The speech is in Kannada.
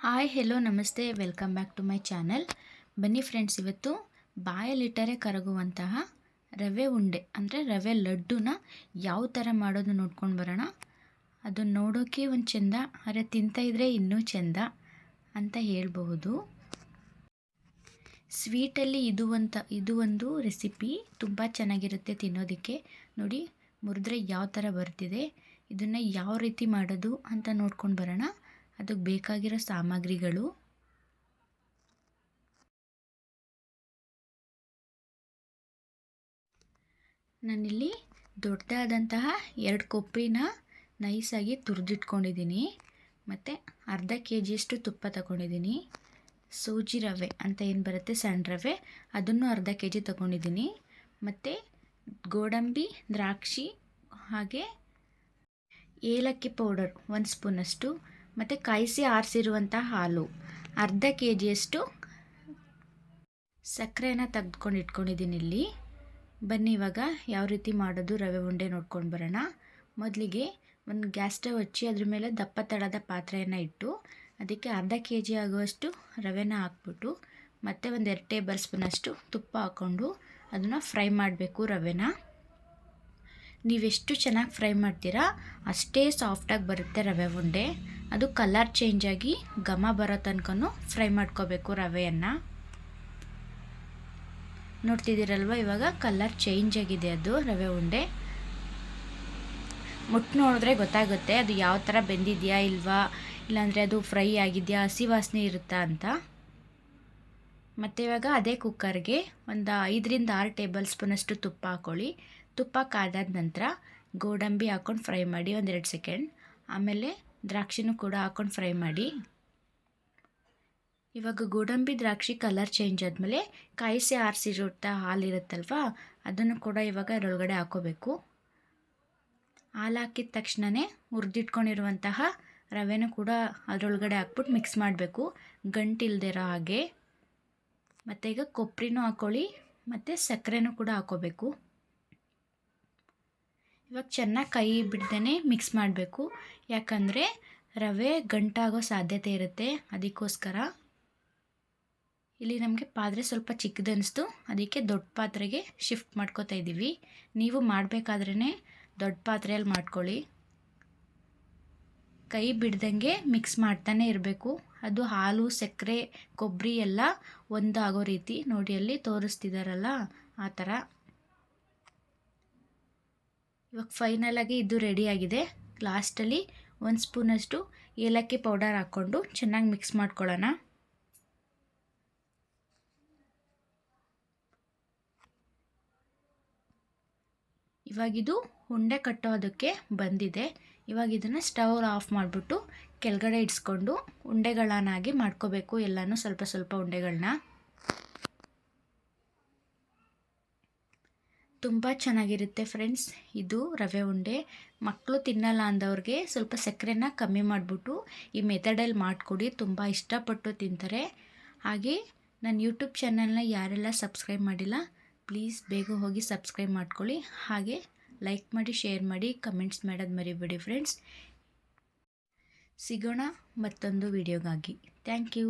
ಹಾಯ್ ಹೆಲೋ ನಮಸ್ತೆ welcome back to my channel. ಬನ್ನಿ ಫ್ರೆಂಡ್ಸ್, ಇವತ್ತು ಬಾಯಲ್ಲಿಟ್ಟರೆ ಕರಗುವಂತಹ ರವೆ ಉಂಡೆ ಅಂದರೆ ರವೆ ಲಡ್ಡುನ ಯಾವ ಥರ ಮಾಡೋದು ನೋಡ್ಕೊಂಡು ಬರೋಣ. ಅದನ್ನು ನೋಡೋಕ್ಕೆ ಒಂದು ಚೆಂದ, ಅರೆ ತಿಂತಾಯಿದ್ರೆ ಇನ್ನೂ ಚೆಂದ ಅಂತ ಹೇಳ್ಬಹುದು. ಸ್ವೀಟಲ್ಲಿ ಇದು ಒಂದು ರೆಸಿಪಿ ತುಂಬ ಚೆನ್ನಾಗಿರುತ್ತೆ ತಿನ್ನೋದಕ್ಕೆ. ನೋಡಿ, ಮುರಿದ್ರೆ ಯಾವ ಥರ ಬರ್ತಿದೆ. ಇದನ್ನು ಯಾವ ರೀತಿ ಮಾಡೋದು ಅಂತ ನೋಡ್ಕೊಂಡು ಬರೋಣ. ಅದಕ್ಕೆ ಬೇಕಾಗಿರೋ ಸಾಮಗ್ರಿಗಳು: ನಾನಿಲ್ಲಿ ದೊಡ್ಡದಾದಂತಹ 2 ಕೊಬ್ಬರಿನ ನೈಸಾಗಿ ತುರಿದಿಟ್ಕೊಂಡಿದ್ದೀನಿ. ಮತ್ತು ಅರ್ಧ KGಯಷ್ಟು ತುಪ್ಪ ತಗೊಂಡಿದ್ದೀನಿ. ಸೂಜಿ ರವೆ ಅಂತ ಏನು ಬರುತ್ತೆ, ಸಣ್ಣ ರವೆ, ಅದನ್ನು ಅರ್ಧ KG ತಗೊಂಡಿದ್ದೀನಿ. ಮತ್ತು ಗೋಡಂಬಿ, ದ್ರಾಕ್ಷಿ, ಹಾಗೆ ಏಲಕ್ಕಿ ಪೌಡರ್ 1 ಸ್ಪೂನಷ್ಟು, ಮತ್ತು ಕಾಯಿಸಿ ಆರಿಸಿರುವಂಥ ಹಾಲು, ಅರ್ಧ KGಯಷ್ಟು ಸಕ್ಕರೆನ ತೆಗೆದುಕೊಂಡು ಇಟ್ಕೊಂಡಿದ್ದೀನಿ ಇಲ್ಲಿ. ಬನ್ನಿ ಇವಾಗ ಯಾವ ರೀತಿ ಮಾಡೋದು ರವೆ ಉಂಡೆ ನೋಡ್ಕೊಂಡು ಬರೋಣ. ಮೊದಲಿಗೆ ಒಂದು ಗ್ಯಾಸ್ ಸ್ಟವ್ ಹಚ್ಚಿ ಅದ್ರ ಮೇಲೆ ದಪ್ಪ ತಳದ ಪಾತ್ರೆಯನ್ನು ಇಟ್ಟು ಅದಕ್ಕೆ ಅರ್ಧ KG ಆಗುವಷ್ಟು ರವೆನ ಹಾಕ್ಬಿಟ್ಟು ಮತ್ತು ಒಂದು 2 ಟೇಬಲ್ ಸ್ಪೂನಷ್ಟು ತುಪ್ಪ ಹಾಕ್ಕೊಂಡು ಅದನ್ನು ಫ್ರೈ ಮಾಡಬೇಕು. ರವೆನ ನೀವೆಷ್ಟು ಚೆನ್ನಾಗಿ ಫ್ರೈ ಮಾಡ್ತೀರಾ ಅಷ್ಟೇ ಸಾಫ್ಟಾಗಿ ಬರುತ್ತೆ ರವೆ ಉಂಡೆ. ಅದು ಕಲರ್ ಚೇಂಜ್ ಆಗಿ ಘಮ ಬರೋ ತನಕನೂ ಫ್ರೈ ಮಾಡ್ಕೋಬೇಕು ರವೆಯನ್ನು. ನೋಡ್ತಿದ್ದೀರಲ್ವ, ಇವಾಗ ಕಲರ್ ಚೇಂಜ್ ಆಗಿದೆ ಅದು ರವೆ ಉಂಡೆ. ಮುಟ್ಟು ನೋಡಿದ್ರೆ ಗೊತ್ತಾಗುತ್ತೆ ಅದು ಯಾವ ಥರ ಬೆಂದಿದೆಯಾ ಇಲ್ವಾ, ಇಲ್ಲಾಂದರೆ ಅದು ಫ್ರೈ ಆಗಿದೆಯಾ, ಹಸಿ ವಾಸನೆ ಇರುತ್ತಾ ಅಂತ. ಮತ್ತು ಇವಾಗ ಅದೇ ಕುಕ್ಕರ್ಗೆ ಒಂದು 5ರಿಂದ 6 ಟೇಬಲ್ ಸ್ಪೂನಷ್ಟು ತುಪ್ಪ ಹಾಕ್ಕೊಳ್ಳಿ. ತುಪ್ಪ ಕಾದಾದ ನಂತರ ಗೋಡಂಬಿ ಹಾಕ್ಕೊಂಡು ಫ್ರೈ ಮಾಡಿ 1-2 ಸೆಕೆಂಡ್. ಆಮೇಲೆ ದ್ರಾಕ್ಷಿನೂ ಕೂಡ ಹಾಕ್ಕೊಂಡು ಫ್ರೈ ಮಾಡಿ. ಇವಾಗ ಗೋಡಂಬಿ ದ್ರಾಕ್ಷಿ ಕಲರ್ ಚೇಂಜ್ ಆದಮೇಲೆ ಕಾಯಿಸಿ ಆರಿಸಿರುವಂಥ ಹಾಲಿರುತ್ತಲ್ವ, ಅದನ್ನು ಕೂಡ ಇವಾಗ ಅದರೊಳಗಡೆ ಹಾಕ್ಕೋಬೇಕು. ಹಾಲು ಹಾಕಿದ ತಕ್ಷಣವೇ ಹುರಿದಿಟ್ಕೊಂಡಿರುವಂತಹ ರವೆನೂ ಕೂಡ ಅದರೊಳಗಡೆ ಹಾಕ್ಬಿಟ್ಟು ಮಿಕ್ಸ್ ಮಾಡಬೇಕು, ಗಂಟಿಲ್ದಿರೋ ಹಾಗೆ. ಮತ್ತು ಈಗ ಕೊಬ್ಬರಿನೂ ಹಾಕ್ಕೊಳ್ಳಿ ಮತ್ತು ಸಕ್ಕರೆನೂ ಕೂಡ ಹಾಕ್ಕೋಬೇಕು. ಇವಾಗ ಚೆನ್ನಾಗಿ ಕೈ ಬಿಡ್ದೇ ಮಿಕ್ಸ್ ಮಾಡಬೇಕು, ಯಾಕಂದರೆ ರವೆ ಗಂಟಾಗೋ ಸಾಧ್ಯತೆ ಇರುತ್ತೆ. ಅದಕ್ಕೋಸ್ಕರ ಇಲ್ಲಿ ನಮಗೆ ಪಾತ್ರೆ ಸ್ವಲ್ಪ ಚಿಕ್ಕದನ್ನಿಸ್ತು, ಅದಕ್ಕೆ ದೊಡ್ಡ ಪಾತ್ರೆಗೆ ಶಿಫ್ಟ್ ಮಾಡ್ಕೋತಾ ಇದ್ದೀವಿ. ನೀವು ಮಾಡಬೇಕಾದ್ರೇ ದೊಡ್ಡ ಪಾತ್ರೆಯಲ್ಲಿ ಮಾಡ್ಕೊಳ್ಳಿ. ಕೈ ಬಿಡ್ದಂಗೆ ಮಿಕ್ಸ್ ಮಾಡ್ತಾನೆ ಇರಬೇಕು. ಅದು ಹಾಲು, ಸಕ್ಕರೆ, ಕೊಬ್ಬರಿ ಎಲ್ಲ ಒಂದಾಗೋ ರೀತಿ ನೋಡಿ, ಅಲ್ಲಿ ತೋರಿಸ್ತಿದ್ದಾರಲ್ಲ ಆ ಥರ. ಇವಾಗ ಫೈನಲಾಗಿ ಇದು ರೆಡಿಯಾಗಿದೆ. ಲಾಸ್ಟಲ್ಲಿ 1 ಸ್ಪೂನಷ್ಟು ಏಲಕ್ಕಿ ಪೌಡರ್ ಹಾಕ್ಕೊಂಡು ಚೆನ್ನಾಗಿ ಮಿಕ್ಸ್ ಮಾಡ್ಕೊಳ್ಳೋಣ. ಇವಾಗಿದು ಉಂಡೆ ಕಟ್ಟೋದಕ್ಕೆ ಬಂದಿದೆ. ಇವಾಗ ಇದನ್ನು ಸ್ಟವ್ ಆಫ್ ಮಾಡಿಬಿಟ್ಟು ಕೆಳಗಡೆ ಇಡಿಸ್ಕೊಂಡು ಉಂಡೆಗಳನ್ನಾಗಿ ಮಾಡ್ಕೋಬೇಕು. ಎಲ್ಲನೂ ಸ್ವಲ್ಪ ಸ್ವಲ್ಪ ಉಂಡೆಗಳನ್ನ. ತುಂಬ ಚೆನ್ನಾಗಿರುತ್ತೆ ಫ್ರೆಂಡ್ಸ್ ಇದು ರವೆ ಉಂಡೆ. ಮಕ್ಕಳು ತಿನ್ನಲ್ಲ ಅಂದವ್ರಿಗೆ ಸ್ವಲ್ಪ ಸಕ್ಕರೆನ ಕಮ್ಮಿ ಮಾಡಿಬಿಟ್ಟು ಈ ಮೆಥಡಲ್ಲಿ ಮಾಡಿಕೊಡಿ, ತುಂಬ ಇಷ್ಟಪಟ್ಟು ತಿಂತಾರೆ. ಹಾಗೆ ನನ್ನ ಯೂಟ್ಯೂಬ್ ಚಾನಲ್ನ ಯಾರೆಲ್ಲ ಸಬ್ಸ್ಕ್ರೈಬ್ ಮಾಡಿಲ್ಲ ಪ್ಲೀಸ್ ಬೇಗ ಹೋಗಿ ಸಬ್ಸ್ಕ್ರೈಬ್ ಮಾಡ್ಕೊಳ್ಳಿ. ಹಾಗೆ ಲೈಕ್ ಮಾಡಿ, ಶೇರ್ ಮಾಡಿ, ಕಮೆಂಟ್ಸ್ ಮಾಡೋದು ಮರಿಬೇಡಿ ಫ್ರೆಂಡ್ಸ್. ಸಿಗೋಣ ಮತ್ತೊಂದು ವಿಡಿಯೋಗಾಗಿ. Thank you.